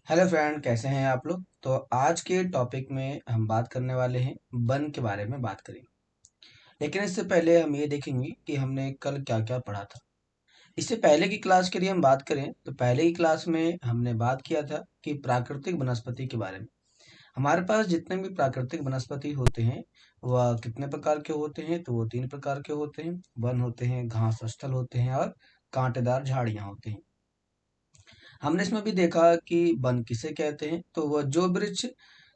Hello friend, कैसे हैं आप लोग। तो आज के टॉपिक में हम बात करने वाले हैं वन के बारे में बात करेंगे। लेकिन इससे पहले हम ये देखेंगे कि हमने कल क्या क्या पढ़ा था। इससे पहले की क्लास के लिए हम बात करें तो पहले की क्लास में हमने बात किया था कि प्राकृतिक वनस्पति के बारे में। हमारे पास जितने भी प्राकृतिक वनस्पति होते हैं वह कितने प्रकार के होते हैं, तो वो तीन प्रकार के होते हैं। वन होते हैं, घास स्थल होते हैं और कांटेदार झाड़ियां होते हैं। हमने इसमें भी देखा कि वन किसे कहते हैं, तो वह जो वृक्ष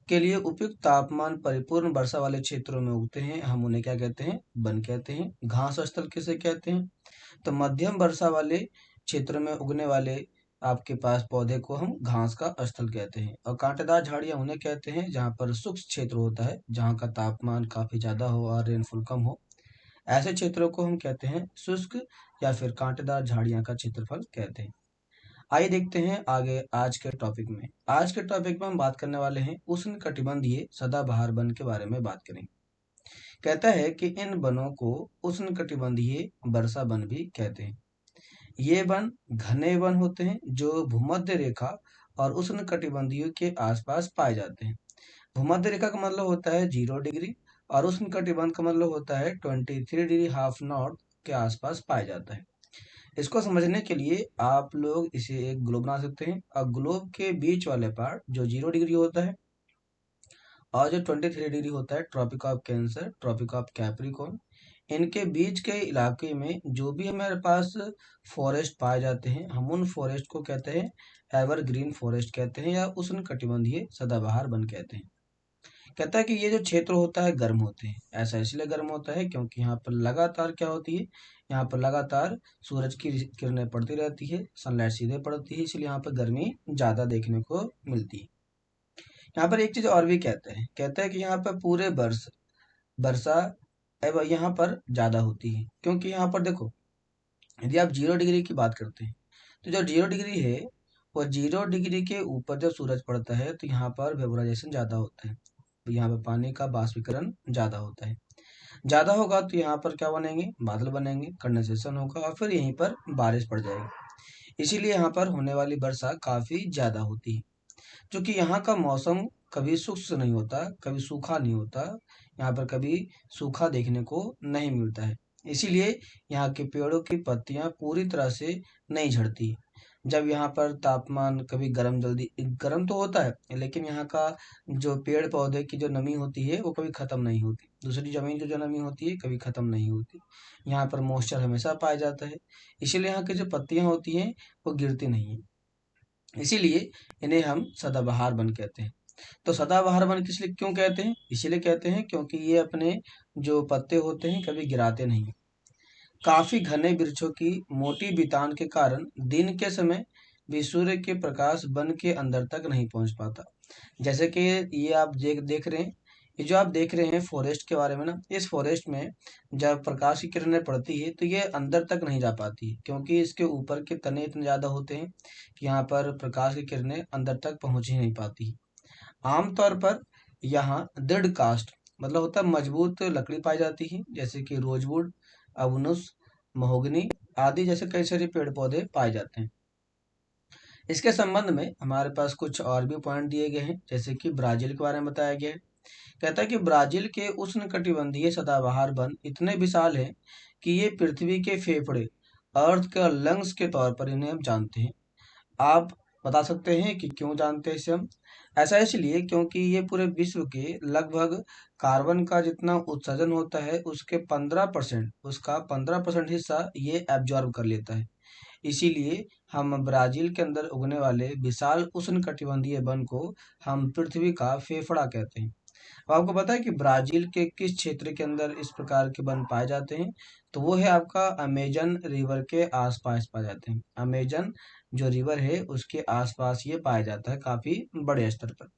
के लिए उपयुक्त तापमान परिपूर्ण वर्षा वाले क्षेत्रों में उगते हैं हम उन्हें क्या कहते हैं, वन कहते हैं। घास स्थल किसे कहते हैं, तो मध्यम वर्षा वाले क्षेत्रों में उगने वाले आपके पास पौधे को हम घास का स्थल कहते हैं। और कांटेदार झाड़ियां उन्हें कहते हैं जहाँ पर शुष्क क्षेत्र होता है, जहाँ का तापमान काफी ज्यादा हो और रेनफॉल कम हो। ऐसे क्षेत्रों को हम कहते हैं शुष्क या फिर कांटेदार झाड़ियां का क्षेत्रफल कहते हैं। आइए देखते हैं आगे आज के टॉपिक में। आज के टॉपिक में हम बात करने वाले हैं उष्ण कटिबंधीय सदाबहार वन के बारे में बात करेंगे। कहता है कि इन वनों को उष्ण कटिबंधीय वर्षा वन भी कहते हैं। ये वन घने वन होते हैं जो भूमध्य रेखा और उष्ण कटिबंधीय के आसपास पाए जाते हैं। भूमध्य रेखा का मतलब होता है 0 डिग्री और उष्ण कटिबंध का मतलब होता है 23 डिग्री हाफ नॉर्थ के आसपास पाया जाता है। इसको समझने के लिए आप लोग इसे एक ग्लोब बना सकते हैं और ग्लोब के बीच वाले पार्ट जो 0 डिग्री होता है और जो 23 डिग्री होता है, tropic of cancer, tropic of capricorn, इनके बीच के इलाके में जो भी हमारे पास फॉरेस्ट पाए जाते हैं हम उन फॉरेस्ट को कहते हैं एवरग्रीन फॉरेस्ट कहते हैं या उष्ण कटिबंधीय सदाबहार वन कहते हैं। कहता है कि ये जो क्षेत्र होता है गर्म होते हैं। ऐसा इसलिए गर्म होता है क्योंकि यहाँ पर लगातार क्या होती है, यहाँ पर लगातार सूरज की किरणें पड़ती रहती है, सनलाइट सीधे पड़ती है, इसलिए यहाँ पर गर्मी ज्यादा देखने को मिलती है। यहाँ पर एक चीज और भी कहता है कि यहाँ पर पूरे वर्ष वर्षा एवं यहाँ पर ज्यादा होती है। क्योंकि यहाँ पर देखो, यदि आप 0 डिग्री की बात करते हैं तो जो 0 डिग्री है वो 0 डिग्री के ऊपर जब सूरज पड़ता है तो यहाँ पर वेपोराइजेशन ज्यादा होता है। तो यहाँ पर पानी का बाष्पीकरण ज्यादा होता है। ज्यादा होगा तो यहाँ पर क्या बनेंगे, बादल बनेंगे, कंडेंसेशन होगा और फिर यहीं पर बारिश पड़ जाएगी। इसीलिए यहाँ पर होने वाली वर्षा काफी ज्यादा होती है। क्योंकि यहाँ का मौसम कभी शुष्क नहीं होता, कभी सूखा नहीं होता। यहाँ पर कभी सूखा देखने को नहीं मिलता है। इसीलिए यहाँ के पेड़ों की पत्तियां पूरी तरह से नहीं झड़ती। जब यहाँ पर तापमान कभी गर्म, जल्दी गर्म तो होता है लेकिन यहाँ का जो पेड़ पौधे की जो नमी होती है वो कभी खत्म नहीं होती। दूसरी जमीन की जो नमी होती है कभी खत्म नहीं होती। यहाँ पर मॉइस्चर हमेशा पाया जाता है। इसीलिए यहाँ की जो पत्तियां होती हैं वो गिरती नहीं है। इसीलिए इन्हें हम सदाबहार वन कहते हैं। तो सदाबहार वन किस लिए क्यों कहते हैं, इसीलिए कहते हैं क्योंकि ये अपने जो पत्ते होते हैं कभी गिराते नहीं हैं। काफी घने वृक्षों की मोटी बितान के कारण दिन के समय भी सूर्य के प्रकाश वन के अंदर तक नहीं पहुंच पाता। जैसे कि ये आप देख रहे हैं, ये जो आप देख रहे हैं फॉरेस्ट के बारे में ना, इस फॉरेस्ट में जब प्रकाश की किरणें पड़ती है तो ये अंदर तक नहीं जा पाती है, क्योंकि इसके ऊपर के तने इतने ज्यादा होते हैं कि यहाँ पर प्रकाश की किरणें अंदर तक पहुंच ही नहीं पाती। आमतौर पर यहाँ दृढ़ काष्ठ मतलब होता है मजबूत लकड़ी पाई जाती है, जैसे कि रोजवुड, अबनुस, महोगनी आदि जैसे कई सारे पेड़ पौधे पाए जाते हैं। इसके संबंध में हमारे पास कुछ और भी पॉइंट दिए गए हैं, जैसे कि ब्राजील के बारे में बताया गया है। कहता है कि ब्राजील के उष्णकटिबंधीय सदाबहार वन इतने विशाल हैं कि ये पृथ्वी के फेफड़े, अर्थ का लंग्स के तौर पर इन्हें हम जानते हैं। आप बता सकते हैं कि क्यों जानते हैं इसे हम। ऐसा इसलिए क्योंकि ये पूरे विश्व के लगभग कार्बन का जितना उत्सर्जन होता है उसके 15% उसका 15% हिस्सा ये एब्जॉर्ब कर लेता है। इसीलिए हम ब्राजील के अंदर उगने वाले विशाल उष्णकटिबंधीय वन को हम पृथ्वी का फेफड़ा कहते हैं। अब आपको पता है कि ब्राजील के किस क्षेत्र के अंदर इस प्रकार के वन पाए जाते हैं, तो वो है आपका अमेजन रिवर के आसपास पाए जाते हैं। अमेजन जो रिवर है उसके आसपास ये पाया जाता है काफी बड़े स्तर पर।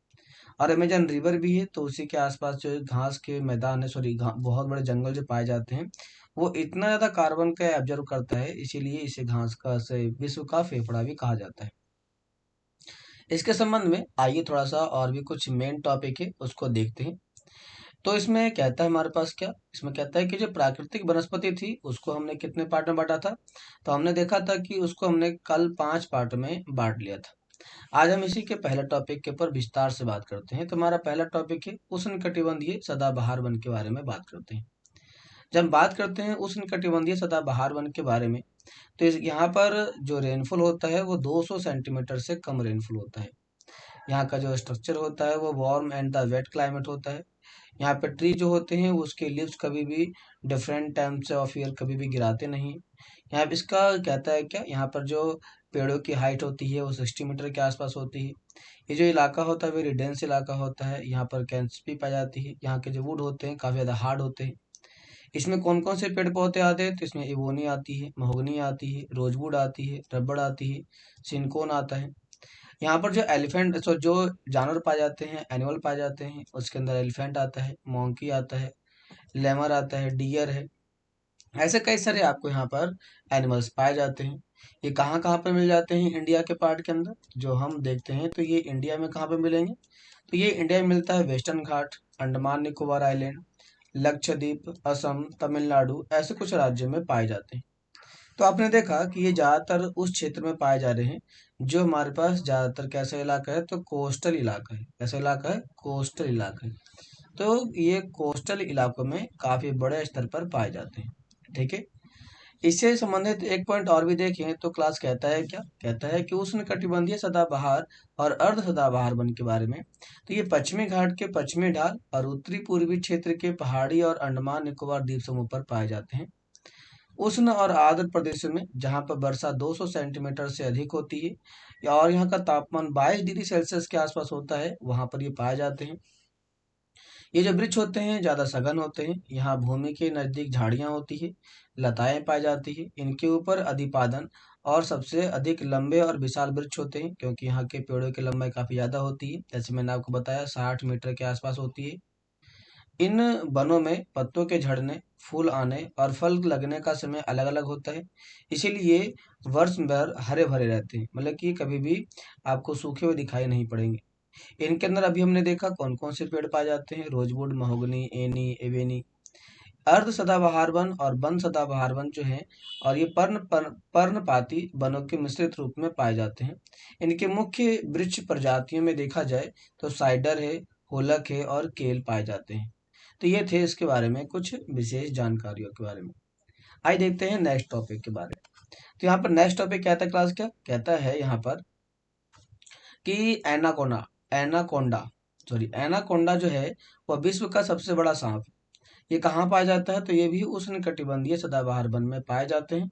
और अमेजन रिवर भी है तो उसी के आसपास जो घास के मैदान है, सॉरी बहुत बड़े जंगल जो पाए जाते हैं, वो इतना ज्यादा कार्बन का एब्जॉर्व करता है, इसीलिए इसे घास का से विश्व का फेफड़ा भी कहा जाता है। इसके संबंध में आइए थोड़ा सा और भी कुछ मेन टॉपिक है उसको देखते हैं। तो इसमें कहता है हमारे पास क्या, इसमें कहता है कि जो प्राकृतिक वनस्पति थी उसको हमने कितने पार्ट में बांटा था, तो हमने देखा था कि उसको हमने कल 5 पार्ट में बांट लिया था। आज हम इसी के पहले टॉपिक के ऊपर विस्तार से बात करते हैं। तो हमारा पहला टॉपिक है उष्णकटिबंधीय सदाबहार वन के बारे में बात करते हैं। जब हम बात करते हैं उष्णकटिबंधीय सदाबहार वन के बारे में, तो यहाँ पर जो रेनफॉल होता है वो 200 सेंटीमीटर से कम रेनफॉल होता है। यहाँ का जो स्ट्रक्चर होता है वो warm and the wet climate होता है। यहाँ पे ट्री जो होते हैं उसके लीव्स कभी भी डिफरेंट टाइम्स ऑफ ईयर कभी भी गिराते नहीं। यहाँ पे इसका कहता है क्या, यहाँ पर जो पेड़ों की हाइट होती है वो 60 मीटर के आसपास होती है। ये जो इलाका होता है वेरी डेंस इलाका होता है। यहाँ पर कैंसपी पाई जाती है। यहाँ के जो वुड होते हैं काफ़ी ज़्यादा हार्ड होते हैं। इसमें कौन कौन से पेड़ पौधे आते हैं, तो इसमें इवोनी आती है, महोगनी आती है, रोजवुड आती है, रबड़ आती है, सिनकोन आता है। यहाँ पर जो एलिफेंट जो जानवर पाए जाते हैं, एनिमल पाए जाते हैं, उसके अंदर एलिफेंट आता है, मोंकी आता है, लेमर आता है, डियर है। ऐसे कई सारे आपको यहाँ पर एनिमल्स पाए जाते हैं। ये कहाँ कहाँ पर मिल जाते हैं इंडिया के पार्ट के अंदर जो हम देखते हैं, तो ये इंडिया में कहाँ पर मिलेंगे, तो ये इंडिया में मिलता है वेस्टर्न घाट, अंडमान निकोबार आइलैंड, लक्षद्वीप, असम, तमिलनाडु, ऐसे कुछ राज्यों में पाए जाते हैं। तो आपने देखा कि ये ज़्यादातर उस क्षेत्र में पाए जा रहे हैं जो हमारे पास ज़्यादातर कैसा इलाका है, तो कोस्टल इलाका है। कैसा इलाका है, कोस्टल इलाका है। तो ये कोस्टल इलाकों में काफ़ी बड़े स्तर पर पाए जाते हैं। ठीक है। इससे संबंधित एक पॉइंट और भी देखें तो क्लास कहता है क्या, कहता है कि उष्णकटिबंधीय सदाबहार और अर्ध सदाबहार वन के बारे में, तो ये पश्चिमी घाट के पश्चिमी ढाल और उत्तरी पूर्वी क्षेत्र के पहाड़ी और अंडमान निकोबार द्वीप समूह पर पाए जाते हैं। उष्ण और आर्द्र प्रदेशों में जहाँ पर वर्षा 200 सेंटीमीटर से अधिक होती है और यहाँ का तापमान 22 डिग्री सेल्सियस के आसपास होता है, वहाँ पर ये पाए जाते हैं। ये जो वृक्ष होते हैं ज़्यादा सघन होते हैं। यहाँ भूमि के नज़दीक झाड़ियाँ होती है, लताएं पाई जाती है। इनके ऊपर अधिपादन और सबसे अधिक लंबे और विशाल वृक्ष होते हैं, क्योंकि यहाँ के पेड़ों की लंबाई काफ़ी ज़्यादा होती है। जैसे मैंने आपको बताया 60 मीटर के आसपास होती है। इन वनों में पत्तों के झड़ने, फूल आने और फल लगने का समय अलग अलग होता है। इसीलिए वर्ष भर हरे भरे रहते हैं, मतलब कि कभी भी आपको सूखे हुए दिखाई नहीं पड़ेंगे। इनके अंदर अभी हमने देखा कौन कौन से पेड़ पाए जाते हैं, रोजवुड, महोगनी, एनी, एवेनी। अर्ध सदाबहार वन और वन सदाबहार वन जो है, और ये पर्णपाती वनों के मिश्रित रूप में पाए जाते हैं। इनके मुख्य वृक्ष प्रजातियों में देखा जाए तो साइडर है, होलक है और केल पाए जाते हैं। तो ये थे इसके बारे में कुछ विशेष जानकारियों के बारे में। आइए देखते हैं नेक्स्ट टॉपिक के बारे में। तो यहाँ पर नेक्स्ट टॉपिक कहता है क्लास, क्या कहता है यहाँ पर कि एनाकोना एनाकोंडा सॉरी एनाकोंडा जो है वह विश्व का सबसे बड़ा सांप है। ये कहाँ पाया जाता है, तो ये भी उष्णकटिबंधीय सदाबहार वन में पाए जाते हैं।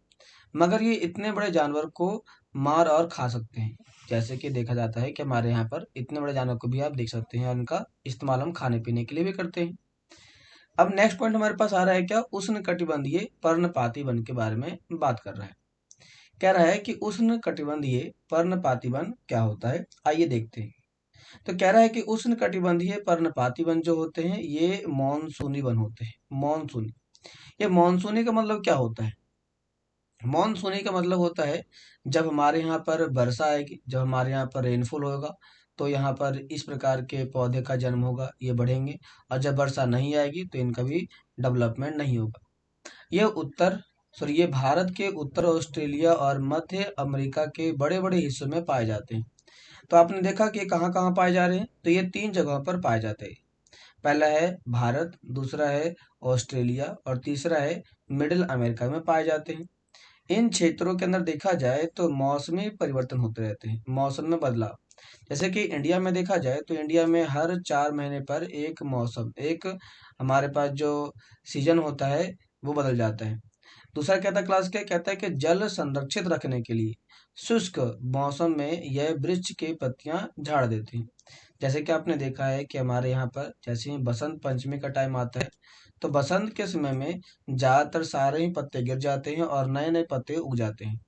मगर ये इतने बड़े जानवर को मार और खा सकते हैं। जैसे कि देखा जाता है कि हमारे यहाँ पर इतने बड़े जानवर को भी आप देख सकते हैं और उनका इस्तेमाल हम खाने पीने के लिए भी करते हैं। अब नेक्स्ट पॉइंट हमारे पास आ रहा है क्या, उष्णकटिबंधीय पर्णपाती वन के बारे में बात कर रहा है। कह रहा है कि उष्णकटिबंधीय पर्णपाती वन क्या होता है, आइए देखते हैं। तो कह रहा है कि उष्णकटिबंधीय पर्णपाती वन जो होते हैं ये मॉनसूनी वन होते हैं। मॉनसूनी, ये मॉनसूनी का मतलब क्या होता है, मॉनसूनी का मतलब होता है जब हमारे यहाँ पर वर्षा आएगी, जब हमारे यहाँ पर रेनफॉल होगा, तो यहाँ पर इस प्रकार के पौधे का जन्म होगा, ये बढ़ेंगे। और जब वर्षा नहीं आएगी तो इनका भी डेवलपमेंट नहीं होगा। ये ये भारत के उत्तर ऑस्ट्रेलिया और मध्य अमेरिका के बड़े बड़े हिस्सों में पाए जाते हैं। तो आपने देखा कि कहाँ कहाँ पाए जा रहे हैं, तो ये 3 जगहों पर पाए जाते हैं। पहला है भारत, दूसरा है ऑस्ट्रेलिया और तीसरा है मिडिल अमेरिका में पाए जाते हैं। इन क्षेत्रों के अंदर देखा जाए तो मौसमी परिवर्तन होते रहते हैं, मौसम में बदलाव। जैसे कि इंडिया में देखा जाए तो इंडिया में हर 4 महीने पर एक मौसम, एक हमारे पास जो सीजन होता है वो बदल जाता है। दूसरा कहता है क्लास, क्या कहता है कि जल संरक्षित रखने के लिए शुष्क मौसम में यह वृक्ष की पत्तियां झाड़ देते हैं। जैसे कि आपने देखा है कि हमारे यहाँ पर जैसे ही बसंत पंचमी का टाइम आता है, तो बसंत के समय में ज्यादातर सारे ही पत्ते गिर जाते हैं और नए नए पत्ते उग जाते हैं।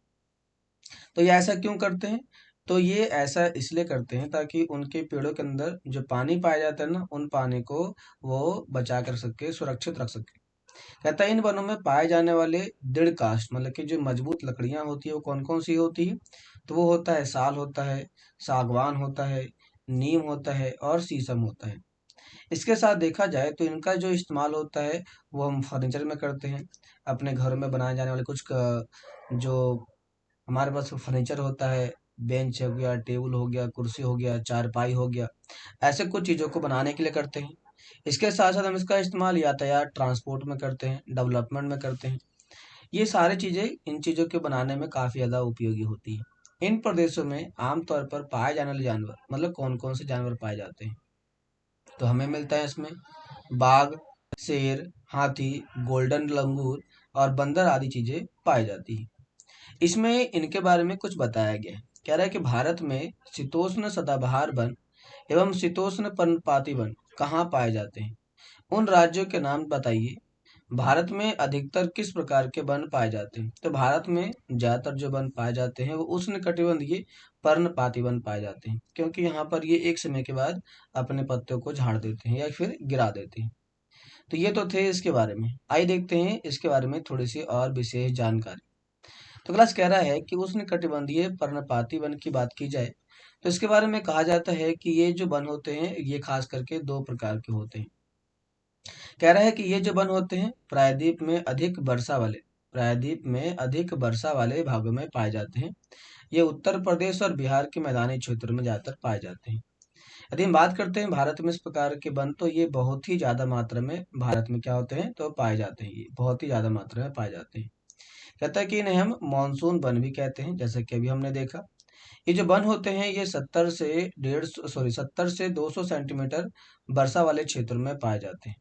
तो ये ऐसा क्यों करते हैं, तो ये ऐसा इसलिए करते हैं ताकि उनके पेड़ों के अंदर जो पानी पाया जाता है ना, उन पानी को वो बचा कर सके, सुरक्षित रख सके। कहता है इन वनों में पाए जाने वाले दृढ़ काष्ठ, मतलब कि जो मजबूत लकड़ियां होती है वो कौन कौन सी होती है, तो वो होता है साल होता है, सागवान होता है, नीम होता है और शीशम होता है। इसके साथ देखा जाए तो इनका जो इस्तेमाल होता है वो हम फर्नीचर में करते हैं। अपने घरों में बनाए जाने वाले जो हमारे पास फर्नीचर होता है, बेंच हो गया, टेबल हो गया, कुर्सी हो गया, चारपाई हो गया, ऐसे कुछ चीज़ों को बनाने के लिए करते हैं। इसके साथ साथ हम इसका इस्तेमाल यातायात ट्रांसपोर्ट में करते हैं, डेवलपमेंट में करते हैं। ये सारी चीज़ें इन चीज़ों के बनाने में काफ़ी ज़्यादा उपयोगी होती है। इन प्रदेशों में आमतौर पर पाए जाने वाले जानवर मतलब कौन कौन से जानवर पाए जाते हैं, तो हमें मिलता है इसमें बाघ, शेर, हाथी, गोल्डन लंगूर और बंदर आदि चीज़ें पाई जाती हैं। इसमें इनके बारे में कुछ बताया गया है। कह रहा है कि भारत में शीतोष्ण सदाबहार वन एवं शीतोष्ण पर्णपाती वन कहाँ पाए जाते हैं? उन राज्यों के नाम बताइए। भारत में अधिकतर किस प्रकार के वन पाए जाते हैं? तो भारत में ज्यादातर जो वन पाए जाते हैं वो उष्णकटिबंधीय पर्णपाती वन पाए जाते हैं, क्योंकि यहाँ पर ये एक समय के बाद अपने पत्तों को झाड़ देते हैं या फिर गिरा देते हैं। तो ये तो थे इसके बारे में। आइए देखते हैं इसके बारे में थोड़ी सी और विशेष जानकारी। तो क्लास कह रहा है कि उष्णकटिबंधीय पर्णपाती वन की बात की जाए तो इसके बारे में कहा जाता है कि ये जो वन होते हैं ये खास करके दो प्रकार के होते हैं। कह रहा है कि ये जो वन होते हैं प्रायद्वीप में अधिक वर्षा वाले भागों में पाए जाते हैं। ये उत्तर प्रदेश और बिहार के मैदानी क्षेत्रों में ज्यादातर पाए जाते हैं। यदि हम बात करते हैं भारत में इस प्रकार के वन, तो ये बहुत ही ज्यादा मात्रा में भारत में क्या होते हैं तो पाए जाते हैं, ये बहुत ही ज्यादा मात्रा में पाए जाते हैं। कहता है कि इन्हें हम मानसून वन भी कहते हैं, जैसे कि अभी हमने देखा। ये जो वन होते हैं ये 70 से 200 सेंटीमीटर वर्षा वाले क्षेत्रों में पाए जाते हैं।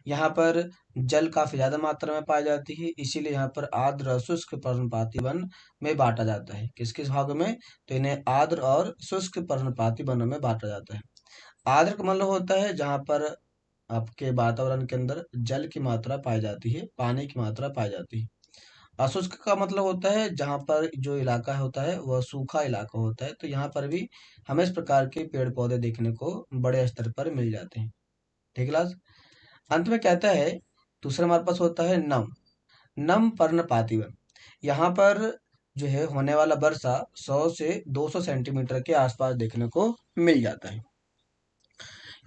यहाँ पर जल काफी ज्यादा मात्रा में पाई जाती है, इसीलिए यहाँ पर आर्द्र और शुष्क पर्णपाती वन में बांटा जाता है। किस किस भागों में? तो इन्हें आर्द्र और शुष्क पर्णपाती वनों में बांटा जाता है। आर्द्र का मतलब होता है जहाँ पर आपके वातावरण के अंदर जल की मात्रा पाई जाती है, पानी की मात्रा पाई जाती है। अशुष्क का मतलब होता है जहाँ पर जो इलाका होता है वह सूखा इलाका होता है, तो यहाँ पर भी हमें इस प्रकार के पेड़ पौधे देखने को बड़े स्तर पर मिल जाते हैं। ठीक है क्लास। अंत में कहता है दूसरा हमारे पास होता है नम नम पर्णपाती वन। यहाँ पर जो है होने वाला वर्षा 100 से 200 सेंटीमीटर के आसपास देखने को मिल जाता है।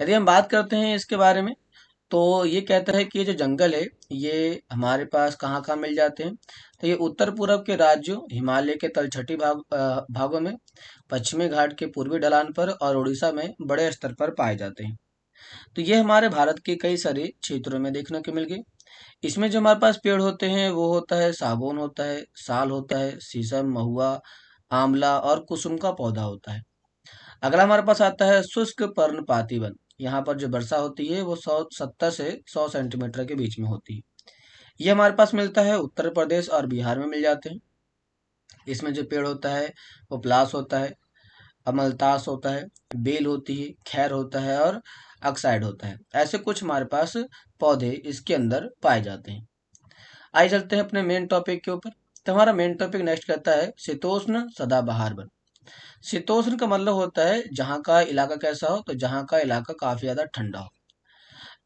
यदि हम बात करते हैं इसके बारे में, तो ये कहता है कि ये जो जंगल है ये हमारे पास कहाँ कहाँ मिल जाते हैं। तो ये उत्तर पूर्व के राज्यों, हिमालय के तलछटी भागों में, पश्चिमी घाट के पूर्वी ढलान पर और उड़ीसा में बड़े स्तर पर पाए जाते हैं। तो ये हमारे भारत के कई सारे क्षेत्रों में देखने को मिल गए। इसमें जो हमारे पास पेड़ होते हैं वो होता है सागौन होता है, साल होता है, शीशम, महुआ, आंवला और कुसुम का पौधा होता है। अगला हमारे पास आता है शुष्क पर्णपाती वन। यहाँ पर जो वर्षा होती है वो 170 से 100 सेंटीमीटर के बीच में होती है। ये हमारे पास मिलता है उत्तर प्रदेश और बिहार में मिल जाते हैं। इसमें जो पेड़ होता है वो पलास होता है, अमलतास होता है, बेल होती है, खैर होता है और अक्साइड होता है। ऐसे कुछ हमारे पास पौधे इसके अंदर पाए जाते हैं। आइए चलते हैं अपने मेन टॉपिक के ऊपर। तो हमारा मेन टॉपिक नेक्स्ट कहता है शीतोष्ण सदाबहार वन। शीतोष्ण का मतलब होता है जहाँ का इलाका कैसा हो, तो जहाँ का इलाका काफी ज्यादा ठंडा हो।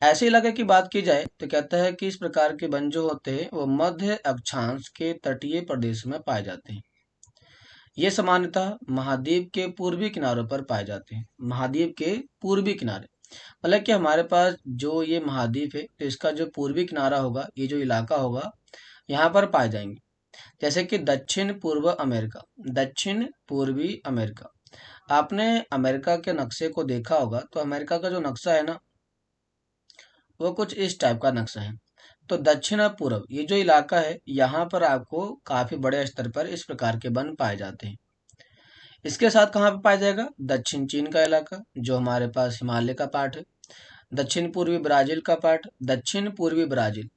ऐसे इलाके की बात की जाए तो कहता है कि इस प्रकार के वन जो होते हैं वो मध्य अक्षांश के तटीय प्रदेश में पाए जाते हैं। ये सामान्यतः महाद्वीप के पूर्वी किनारों पर पाए जाते हैं। महाद्वीप के पूर्वी किनारे मतलब कि हमारे पास जो ये महाद्वीप है तो इसका जो पूर्वी किनारा होगा, ये जो इलाका होगा यहाँ पर पाए जाएंगे। जैसे कि दक्षिण पूर्वी अमेरिका। आपने अमेरिका के नक्शे को देखा होगा, तो अमेरिका का जो नक्शा है ना वो कुछ इस टाइप का नक्शा है। तो दक्षिण और पूर्व ये जो इलाका है यहाँ पर आपको काफी बड़े स्तर पर इस प्रकार के वन पाए जाते हैं। इसके साथ कहाँ पे पाया जाएगा? दक्षिण चीन का इलाका जो हमारे पास हिमालय का पार्ट है। दक्षिण पूर्वी ब्राजील का पार्ट, दक्षिण पूर्वी ब्राजील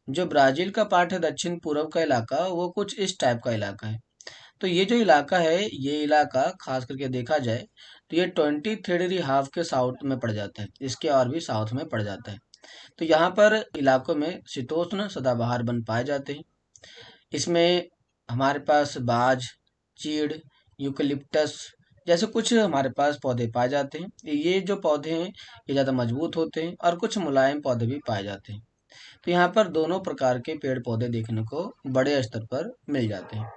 जो ब्राजील का पार्ट है, दक्षिण पूर्व का इलाका वो कुछ इस टाइप का इलाका है। तो ये जो इलाका है ये इलाका खास करके देखा जाए तो ये 23 हाफ के साउथ में पड़ जाता है, इसके और भी साउथ में पड़ जाता है। तो यहाँ पर इलाकों में शीतोष्ण सदाबहार वन पाए जाते हैं। इसमें हमारे पास बाज, चीड़, यूकलिप्टस जैसे कुछ हमारे पास पौधे पाए जाते हैं। ये जो पौधे हैं ये ज़्यादा मजबूत होते हैं और कुछ मुलायम पौधे भी पाए जाते हैं। तो यहाँ पर दोनों प्रकार के पेड़ पौधे देखने को बड़े स्तर पर मिल जाते हैं।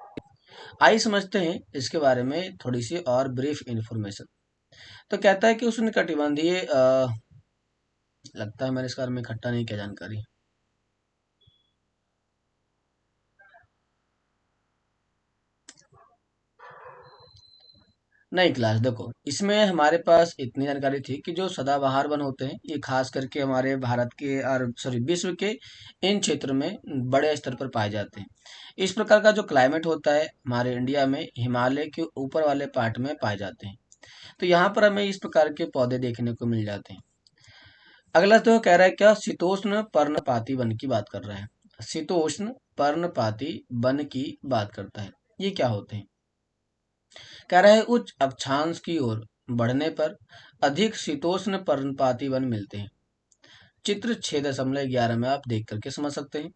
आइए समझते हैं इसके बारे में थोड़ी सी और ब्रीफ इंफॉर्मेशन। तो कहता है कि उष्णकटिबंधीय लगता है मैंने इसके बारे में इकट्ठा नहीं किया जानकारी। नहीं क्लास, देखो इसमें हमारे पास इतनी जानकारी थी कि जो सदाबहार वन होते हैं ये खास करके हमारे भारत के और सॉरी विश्व के इन क्षेत्र में बड़े स्तर पर पाए जाते हैं। इस प्रकार का जो क्लाइमेट होता है हमारे इंडिया में हिमालय के ऊपर वाले पार्ट में पाए जाते हैं। तो यहाँ पर हमें इस प्रकार के पौधे देखने को मिल जाते हैं। अगला तो कह रहा है क्या, शीतोष्ण पर्णपाती वन की बात कर रहा है। शीतोष्ण पर्णपाती वन की बात करता है। ये क्या होते हैं? कह रहा है उच्च अक्षांश की ओर बढ़ने पर अधिक शीतोष्ण पर्णपाती वन मिलते हैं। चित्र 6.11 में आप देख करके समझ सकते हैं।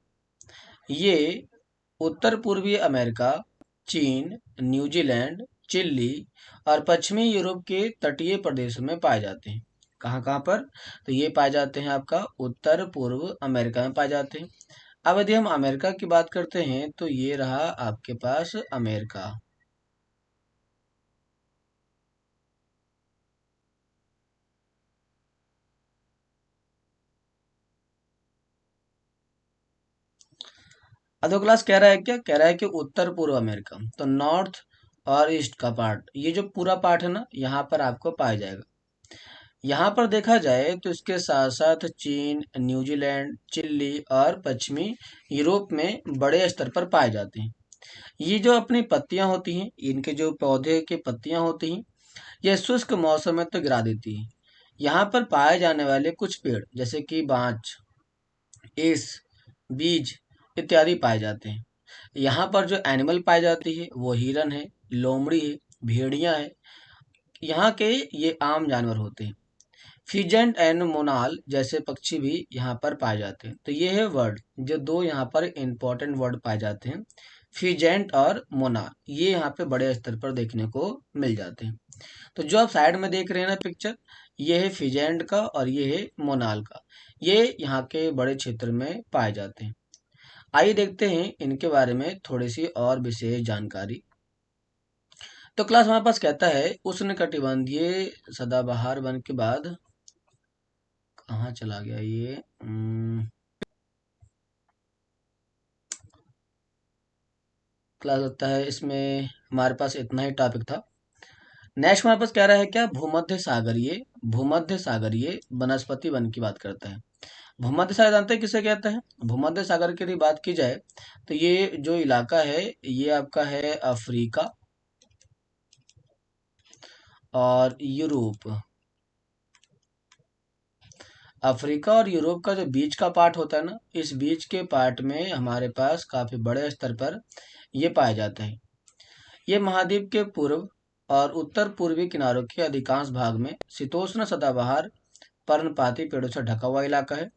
ये उत्तर पूर्वी अमेरिका, चीन, न्यूजीलैंड, चिली और पश्चिमी यूरोप के तटीय प्रदेशों में पाए जाते हैं। कहाँ कहाँ पर? तो ये पाए जाते हैं आपका उत्तर पूर्व अमेरिका में पाए जाते हैं। अब यदि हम अमेरिका की बात करते हैं तो ये रहा आपके पास अमेरिका। अधो क्लास कह रहा है क्या, कह रहा है कि उत्तर पूर्व अमेरिका, तो नॉर्थ और ईस्ट का पार्ट, ये जो पूरा पार्ट है ना यहाँ पर आपको पाया जाएगा। यहाँ पर देखा जाए तो इसके साथ साथ चीन, न्यूजीलैंड, चिली और पश्चिमी यूरोप में बड़े स्तर पर पाए जाते हैं। ये जो अपनी पत्तियां होती हैं, इनके जो पौधे की पत्तियां होती हैं, यह शुष्क मौसम में तो गिरा देती है। यहाँ पर पाए जाने वाले कुछ पेड़ जैसे कि बांज, एस, बीज इत्यादि पाए जाते हैं। यहाँ पर जो एनिमल पाई जाती है वो हिरन है, लोमड़ी है, भेड़िया है। यहाँ के ये आम जानवर होते हैं। फिजेंट एंड मोनाल जैसे पक्षी भी यहाँ पर पाए जाते हैं। तो ये है वर्ड, जो दो यहाँ पर इंपॉर्टेंट वर्ड पाए जाते हैं, फिजेंट और मोनाल, ये यहाँ पे बड़े स्तर पर देखने को मिल जाते हैं। तो जो आप साइड में देख रहे हैं ना पिक्चर, ये है फिजेंट का और ये है मोनाल का। ये यहाँ के बड़े क्षेत्र में पाए जाते हैं। आइए देखते हैं इनके बारे में थोड़ी सी और विशेष जानकारी। तो क्लास हमारे पास कहता है उष्णकटिबंधीय सदाबहार वन के बाद कहाँ चला गया ये, क्लास लगता है इसमें हमारे पास इतना ही टॉपिक था। नेक्स्ट हमारे पास कह रहा है क्या, भूमध्य सागरीय वनस्पति वन की बात करता है। भूमध्य सागर जानते हैं किसे कहते हैं? भूमध्य सागर की यदि बात की जाए तो ये जो इलाका है ये आपका है अफ्रीका और यूरोप। अफ्रीका और यूरोप का जो बीच का पार्ट होता है ना, इस बीच के पार्ट में हमारे पास काफी बड़े स्तर पर ये पाया जाता है। ये महाद्वीप के पूर्व और उत्तर पूर्वी किनारों के अधिकांश भाग में शीतोष्ण सदाबहार पर्णपाती पेड़ों से ढका हुआ इलाका है।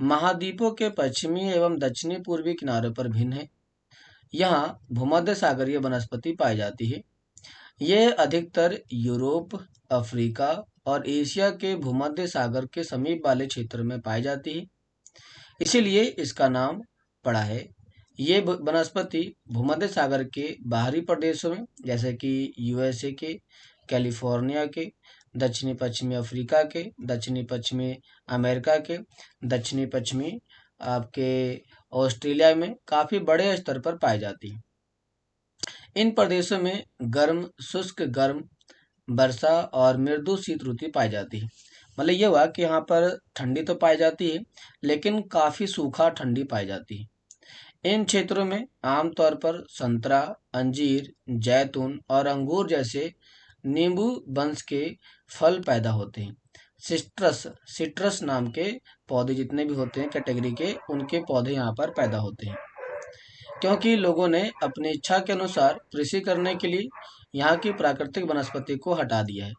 महाद्वीपों के पश्चिमी एवं दक्षिणी पूर्वी किनारों पर भिन्न है। यहाँ भूमध्य सागरीय वनस्पति पाई जाती है। यह अधिकतर यूरोप, अफ्रीका और एशिया के भूमध्य सागर के समीप वाले क्षेत्र में पाई जाती है, इसीलिए इसका नाम पड़ा है। ये वनस्पति भूमध्य सागर के बाहरी प्रदेशों में जैसे कि यूएसए के, कैलिफोर्निया के, दक्षिणी पश्चिमी अफ्रीका के, दक्षिणी पश्चिमी अमेरिका के, दक्षिणी पश्चिमी आपके ऑस्ट्रेलिया में काफी बड़े स्तर पर पाई जाती है। इन प्रदेशों में शुष्क गर्म वर्षा और मृदु शीत ऋतु पाई जाती है। मतलब ये हुआ कि यहाँ पर ठंडी तो पाई जाती है लेकिन काफी सूखा ठंडी पाई जाती है। इन क्षेत्रों में आमतौर पर संतरा, अंजीर, जैतून और अंगूर जैसे नींबू वंश के फल पैदा होते हैं। सिट्रस सिट्रस नाम के पौधे जितने भी होते हैं कैटेगरी के, उनके पौधे यहाँ पर पैदा होते हैं। क्योंकि लोगों ने अपनी इच्छा के अनुसार कृषि करने के लिए यहाँ की प्राकृतिक वनस्पति को हटा दिया है।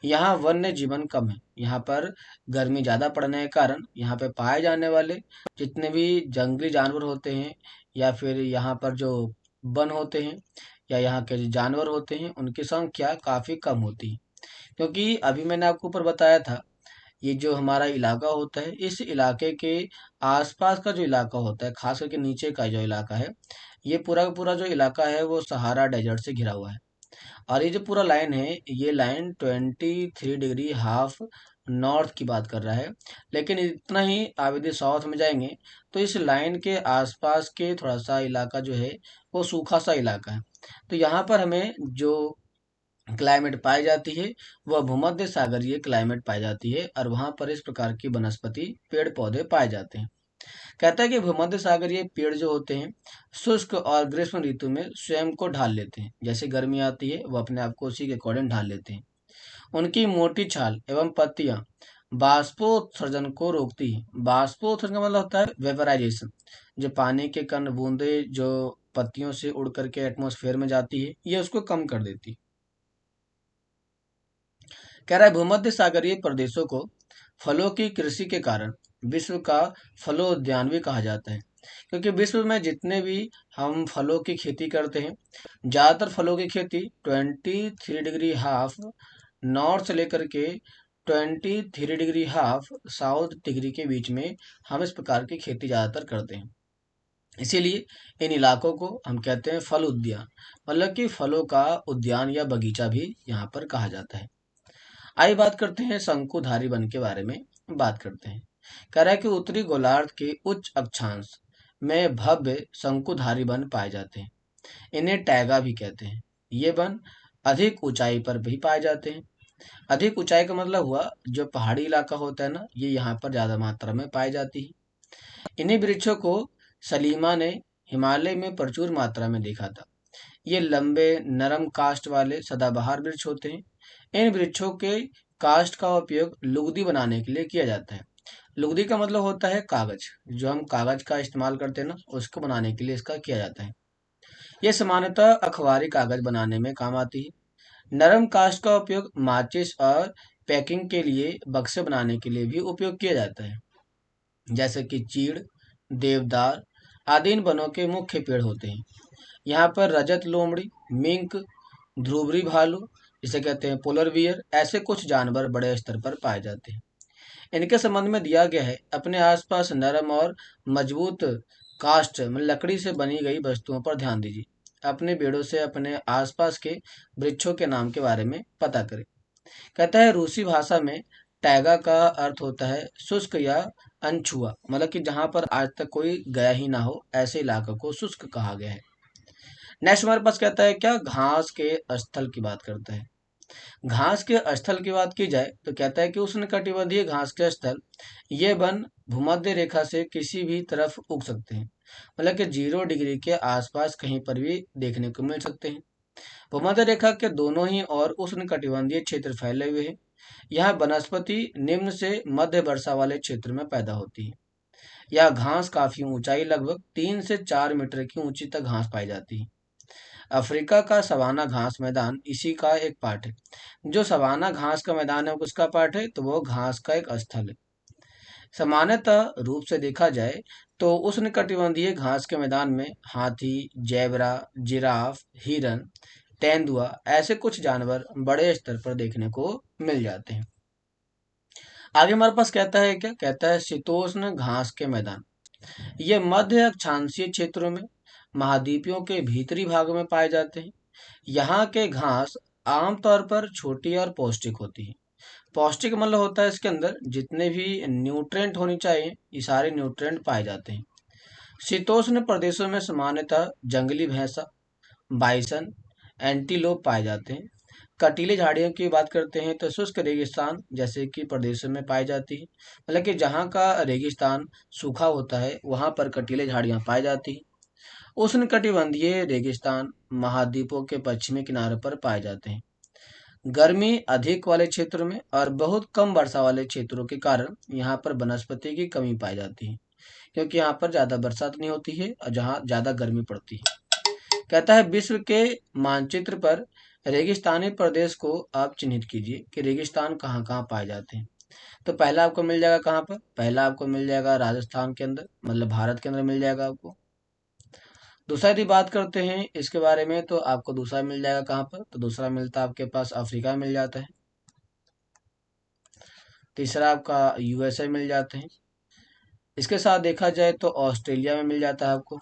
यहाँ वन्य जीवन कम है। यहाँ पर गर्मी ज़्यादा पड़ने के कारण यहाँ पे पाए जाने वाले जितने भी जंगली जानवर होते हैं या फिर यहाँ पर जो वन होते हैं या यहाँ के जो जानवर होते हैं उनकी संख्या काफ़ी कम होती है। क्योंकि अभी मैंने आपको ऊपर बताया था, ये जो हमारा इलाका होता है इस इलाके के आसपास का जो इलाका होता है, खास करके नीचे का जो इलाका है, ये पूरा का पूरा जो इलाका है वो सहारा डेजर्ट से घिरा हुआ है। और ये जो पूरा लाइन है ये लाइन 23 डिग्री हाफ नॉर्थ की बात कर रहा है। लेकिन इतना ही आप यदि साउथ में जाएंगे तो इस लाइन के आसपास के थोड़ा सा इलाका जो है वो सूखा सा इलाका है। तो यहाँ पर हमें जो क्लाइमेट पाई जाती है वह भूमध्य सागरीय क्लाइमेट पाई जाती है, और वहां पर इस प्रकार की वनस्पति पेड़ पौधे पाए जाते हैं। कहता है कि भूमध्य सागरीय पेड़ जो होते हैं शुष्क और ग्रीष्म ऋतु में स्वयं को ढाल लेते हैं। जैसे गर्मी आती है वो अपने आप को उसी के अकॉर्डिंग ढाल लेते हैं। उनकी मोटी छाल एवं पत्तियां बाष्पोत्सर्जन को रोकती है। बाष्पोत्सर्जन का मतलब होता है वेपराइजेशन। जो पानी के कण बूंदे जो पत्तियों से उड़ करके एटमॉस्फेयर में जाती है, ये उसको कम कर देती है। कह रहा है भूमध्य सागरीय प्रदेशों को फलों की कृषि के कारण विश्व का फलोद्यान भी कहा जाता है, क्योंकि विश्व में जितने भी हम फलों की खेती करते हैं, ज़्यादातर फलों की खेती 23 डिग्री हाफ नॉर्थ से लेकर के 23 डिग्री हाफ साउथ डिग्री के बीच में हम इस प्रकार की खेती ज़्यादातर करते हैं। इसीलिए इन इलाकों को हम कहते हैं फल उद्यान, मतलब कि फलों का उद्यान या बगीचा भी यहाँ पर कहा जाता है। आइए बात करते हैं शंकुधारी वन के बारे में बात करते हैं। कह रहा है कि उत्तरी गोलार्ध के उच्च अक्षांश में भव्य शंकुधारी वन पाए जाते हैं। इन्हें टैगा भी कहते हैं। ये वन अधिक ऊंचाई पर भी पाए जाते हैं। अधिक ऊंचाई का मतलब हुआ जो पहाड़ी इलाका होता है ना, ये यहाँ पर ज्यादा मात्रा में पाई जाती है। इन्हीं वृक्षों को सलीमा ने हिमालय में प्रचुर मात्रा में देखा था। ये लंबे नरम काष्ठ वाले सदाबहार वृक्ष होते हैं। इन वृक्षों के काष्ठ का उपयोग लुगदी बनाने के लिए किया जाता है। लुगदी का मतलब होता है कागज। जो हम कागज का इस्तेमाल करते हैं ना, उसको बनाने के लिए इसका किया जाता है। ये सामान्यतः अखबारी कागज बनाने में काम आती है। नरम काष्ठ का उपयोग माचिस और पैकिंग के लिए बक्से बनाने के लिए भी उपयोग किया जाता है। जैसे कि चीड़, देवदार आदि इन वनों के मुख्य पेड़ होते हैं। यहाँ पर रजत लोमड़ी, मिंक, ध्रुवरी भालू, जिसे कहते हैं पोलर बियर, ऐसे कुछ जानवर बड़े स्तर पर पाए जाते हैं। इनके संबंध में दिया गया है अपने आसपास नरम और मजबूत काष्ठ मतलब लकड़ी से बनी गई वस्तुओं पर ध्यान दीजिए। अपने पेड़ों से अपने आसपास के वृक्षों के नाम के बारे में पता करें। कहता है रूसी भाषा में टैगा का अर्थ होता है शुष्क या अनछुआ, मतलब कि जहां पर आज तक कोई गया ही ना हो, ऐसे इलाकों को शुष्क कहा गया है। नेक्स्ट हमारे पास कहता है क्या घास के स्थल की बात करता है। घास के स्थल की बात की जाए तो कहता है कि उष्णकटिबंधीय घास के स्थल ये वन भूमध्य रेखा से किसी भी तरफ उग सकते हैं, मतलब कि 0 डिग्री के आसपास कहीं पर भी देखने को मिल सकते हैं। भूमध्य रेखा के दोनों ही ओर उष्णकटिबंधीय क्षेत्र फैले हुए हैं। यह वनस्पति निम्न से मध्य वर्षा वाले क्षेत्र में पैदा होती है। यह घास काफी ऊंचाई लगभग 3 से 4 मीटर की ऊंची तक घास पाई जाती है। अफ्रीका का सवाना घास मैदान इसी का एक पार्ट है। जो सवाना घास का मैदान है वो किसका पार्ट है, तो वो घास का एक स्थल है। सामान्यतः रूप से देखा जाए तो उष्णकटिबंधीय घास के मैदान में हाथी, जेबरा, जिराफ, हिरन, तेंदुआ ऐसे कुछ जानवर बड़े स्तर पर देखने को मिल जाते हैं। आगे हमारे पास कहता है क्या, कहता है शीतोष्ण घास के मैदान। ये मध्य अक्षांशीय क्षेत्रों में महाद्वीपों के भीतरी भाग में पाए जाते हैं। यहाँ के घास आमतौर पर छोटी और पौष्टिक होती है। पौष्टिक मतलब होता है इसके अंदर जितने भी न्यूट्रिएंट होने चाहिए, ये सारे न्यूट्रिएंट पाए जाते हैं। शीतोष्ण प्रदेशों में सामान्यतः जंगली भैंसा, बाइसन, एंटीलोप पाए जाते हैं। कटीले झाड़ियों की बात करते हैं तो शुष्क रेगिस्तान जैसे कि प्रदेशों में पाई जाती है, मतलब कि जहाँ का रेगिस्तान सूखा होता है वहाँ पर कटीले झाड़ियाँ पाई जाती हैं। उष्णकटिबंधीय रेगिस्तान महाद्वीपों के पश्चिमी किनारे पर पाए जाते हैं। गर्मी अधिक वाले क्षेत्रों में और बहुत कम वर्षा वाले क्षेत्रों के कारण यहाँ पर वनस्पति की कमी पाई जाती है, क्योंकि यहाँ पर ज़्यादा बरसात नहीं होती है और जहाँ ज़्यादा गर्मी पड़ती है। कहता है विश्व के मानचित्र पर रेगिस्तानी प्रदेश को आप चिन्हित कीजिए कि रेगिस्तान कहाँ कहाँ पाए जाते हैं। तो पहला आपको मिल जाएगा कहाँ पर, पहला आपको मिल जाएगा राजस्थान के अंदर, मतलब भारत के अंदर मिल जाएगा आपको। दूसरा यदि बात करते हैं इसके बारे में तो आपको दूसरा मिल जाएगा कहाँ पर, तो दूसरा मिलता है आपके पास अफ्रीका में मिल जाता है। तीसरा आपका यूएसए मिल जाते हैं। इसके साथ देखा जाए तो ऑस्ट्रेलिया में मिल जाता है आपको।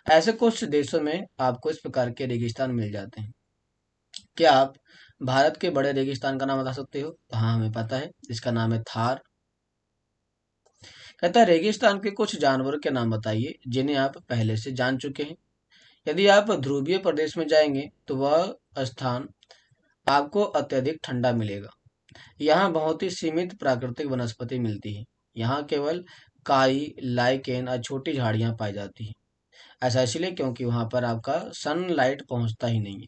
ऐसे कुछ देशों में आपको इस प्रकार के रेगिस्तान मिल जाते हैं। क्या आप भारत के बड़े रेगिस्तान का नाम बता सकते हो, तो हाँ हमें पता है, इसका नाम है थार। कहता है रेगिस्तान के कुछ जानवरों के नाम बताइए जिन्हें आप पहले से जान चुके हैं। यदि आप ध्रुवीय प्रदेश में जाएंगे तो वह स्थान आपको अत्यधिक ठंडा मिलेगा। यहाँ बहुत ही सीमित प्राकृतिक वनस्पति मिलती है। यहाँ केवल काई, लाइकेन और छोटी झाड़ियाँ पाई जाती हैं। ऐसा इसलिए क्योंकि वहाँ पर आपका सनलाइट पहुँचता ही नहीं है।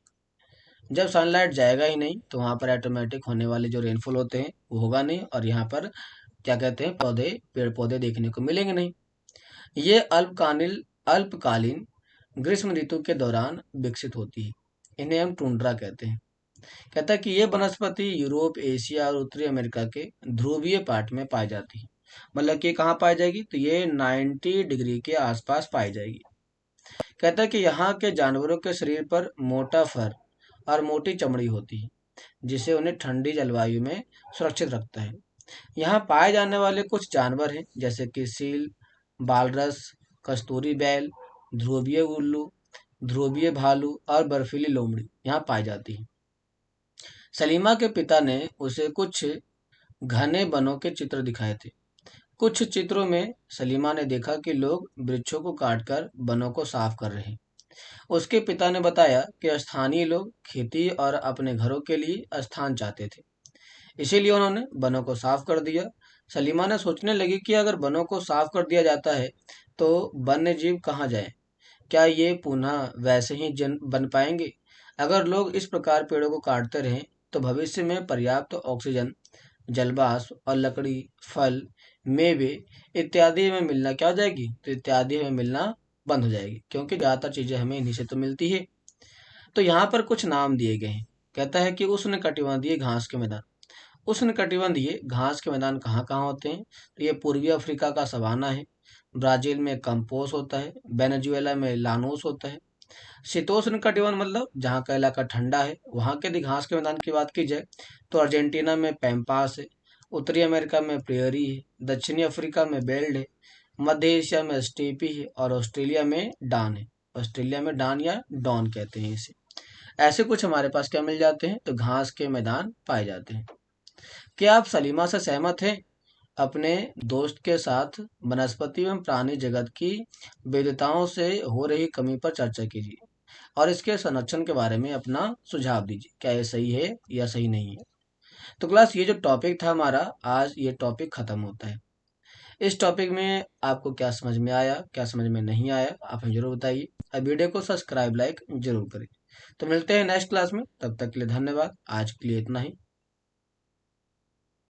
जब सनलाइट जाएगा ही नहीं तो वहाँ पर ऑटोमेटिक होने वाले जो रेनफॉल होते हैं वो होगा नहीं, और यहाँ पर क्या कहते हैं, पेड़ पौधे देखने को मिलेंगे नहीं। ये अल्पकालीन अल्पकालीन ग्रीष्म ऋतु के दौरान विकसित होती है। इन्हें हम टुंड्रा कहते हैं। कहता है कि ये वनस्पति यूरोप, एशिया और उत्तरी अमेरिका के ध्रुवीय पार्ट में पाई जाती है। मतलब कि कहाँ पाई जाएगी, तो ये 90 डिग्री के आसपास पाई जाएगी। कहता है कि यहाँ के जानवरों के शरीर पर मोटा फर और मोटी चमड़ी होती है, जिसे उन्हें ठंडी जलवायु में सुरक्षित रखता है। यहाँ पाए जाने वाले कुछ जानवर हैं जैसे कि सील, बालरस, कस्तूरी बैल, ध्रुवीय उल्लू, ध्रुवीय भालू और बर्फीली लोमड़ी यहाँ पाई जाती है। सलीमा के पिता ने उसे कुछ घने वनों के चित्र दिखाए थे। कुछ चित्रों में सलीमा ने देखा कि लोग वृक्षों को काटकर वनों को साफ कर रहे हैं। उसके पिता ने बताया कि स्थानीय लोग खेती और अपने घरों के लिए स्थान चाहते थे, इसीलिए उन्होंने वनों को साफ कर दिया। सलीमा ने सोचने लगी कि अगर वनों को साफ कर दिया जाता है तो वन्य जीव कहाँ जाए, क्या ये पुनः वैसे ही जन बन पाएंगे? अगर लोग इस प्रकार पेड़ों को काटते रहें तो भविष्य में पर्याप्त ऑक्सीजन, जलवाष्प और लकड़ी, फल, मेवे इत्यादि हमें मिलना क्या हो जाएगी, तो इत्यादि हमें मिलना बंद हो जाएगी, क्योंकि ज़्यादातर चीज़ें हमें इन्हीं से तो मिलती है। तो यहाँ पर कुछ नाम दिए गए हैं। कहता है कि उष्णकटिबंधीय घास के मैदान। उष्णकटिबंधीय घास के मैदान कहाँ कहाँ होते हैं, तो ये पूर्वी अफ्रीका का सवाना है, ब्राजील में कंपोस होता है, वेनेजुएला में लानोस होता है। शीतोष्ण कटिबंध मतलब जहाँ का इलाका ठंडा है वहाँ के यदि घास के मैदान की बात की जाए तो अर्जेंटीना में पैम्पास है, उत्तरी अमेरिका में प्रेयरी है, दक्षिणी अफ्रीका में बेल्ड है, मध्य एशिया में स्टेपी है और ऑस्ट्रेलिया में डान है। ऑस्ट्रेलिया में डान या डॉन कहते हैं इसे। ऐसे कुछ हमारे पास क्या मिल जाते हैं, तो घास के मैदान पाए जाते हैं। क्या आप सलीमा से सहमत हैं? अपने दोस्त के साथ वनस्पति एवं प्राणी जगत की विविधताओं से हो रही कमी पर चर्चा कीजिए और इसके संरक्षण के बारे में अपना सुझाव दीजिए। क्या ये सही है या सही नहीं है? तो क्लास, ये जो टॉपिक था हमारा आज, ये टॉपिक खत्म होता है। इस टॉपिक में आपको क्या समझ में आया, क्या समझ में नहीं आया, आप हमें जरूर बताइए। अब वीडियो को सब्सक्राइब, लाइक जरूर करें। तो मिलते हैं नेक्स्ट क्लास में, तब तक के लिए धन्यवाद। आज के लिए इतना ही।